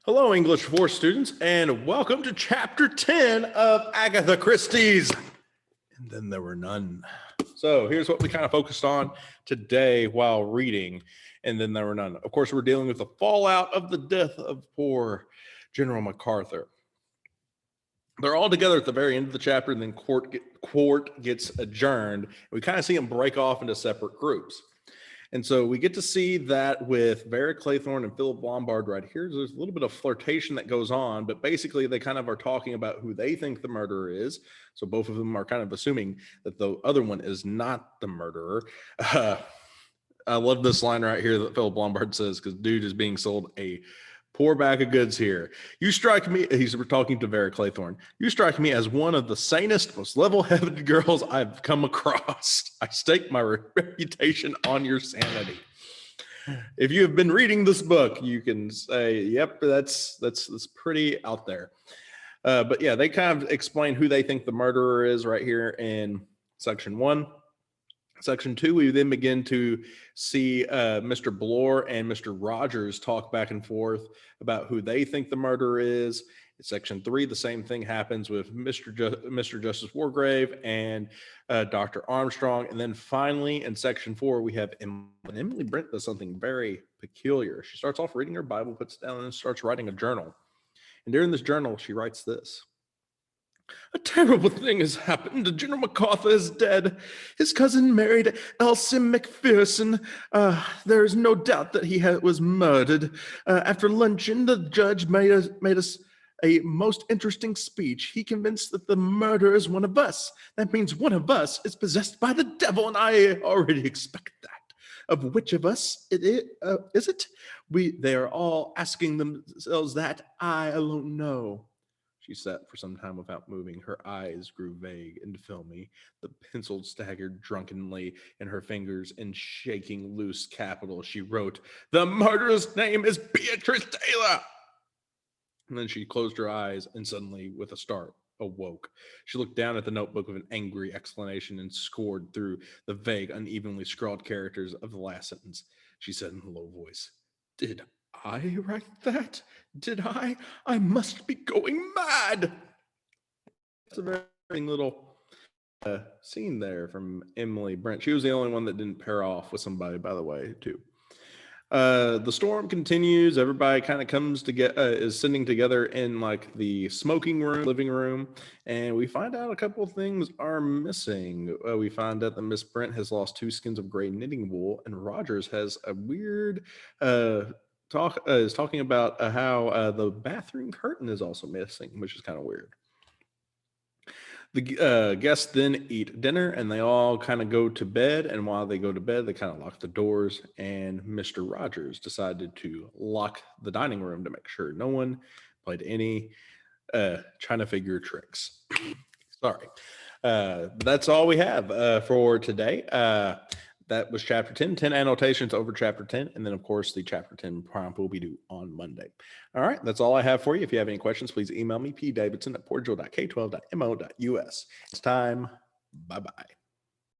Hello, English 4 students, and welcome to Chapter 10 of Agatha Christie's. And then there were none. So here's what we kind of focused on today while reading, and then there were none. Of course, we're dealing with the fallout of the death of poor General MacArthur. They're all together at the very end of the chapter, and then court gets adjourned. We kind of see them break off into separate groups. And so we get to see that with Vera Claythorne and Philip Lombard right here. There's a little bit of flirtation that goes on, but basically they kind of are talking about who they think the murderer is. So both of them are kind of assuming that the other one is not the murderer. I love this line right here that Philip Lombard says, because dude is being sold a poor bag of goods here. You strike me, he's talking to Vera Claythorne, you strike me as one of the sanest, most level-headed girls I've come across. I stake my reputation on your sanity. If you have been reading this book, you can say, yep, that's pretty out there. But yeah, they kind of explain who they think the murderer is right here in section 1. Section 2, we then begin to see Mr. Bloor and Mr. Rogers talk back and forth about who they think the murderer is. In section 3, the same thing happens with Mr. Justice Wargrave and Dr. Armstrong. And then finally, in section 4, we have Emily Brent does something very peculiar. She starts off reading her Bible, puts it down, and starts writing a journal. And during this journal, she writes this. A terrible thing has happened. General MacArthur is dead. His cousin married Elsie McPherson. There is no doubt that he was murdered. After luncheon, the judge made us a most interesting speech. He convinced that the murderer is one of us. That means one of us is possessed by the devil, and I already expect that. Of which of us is it? They are all asking themselves that. I alone know. She sat for some time without moving. Her eyes grew vague and filmy. The pencil staggered drunkenly in her fingers, and shaking loose capitals, she wrote, "The murderer's name is Beatrice Taylor." And then she closed her eyes and suddenly, with a start, awoke. She looked down at the notebook with an angry exclamation and scored through the vague, unevenly scrawled characters of the last sentence. She said in a low voice, "Did I write that? Did I? I must be going mad." It's a very little scene there from Emily Brent. She was the only one that didn't pair off with somebody, by the way, too. The storm continues. Everybody kind of comes to is sitting together in like the smoking room, living room, and we find out a couple of things are missing. We find out that Miss Brent has lost 2 skins of gray knitting wool, and Rogers has a weird is talking about how the bathroom curtain is also missing, which is kind of weird. The guests then eat dinner, and they all kind of go to bed. And while they go to bed, they kind of lock the doors. And Mr. Rogers decided to lock the dining room to make sure no one played any China figure tricks. Sorry. That's all we have for today. That was chapter 10, 10 annotations over chapter 10. And then, of course, the chapter 10 prompt will be due on Monday. All right, that's all I have for you. If you have any questions, please email me, pdavidson@portugal.k12.mo.us. It's time. Bye-bye.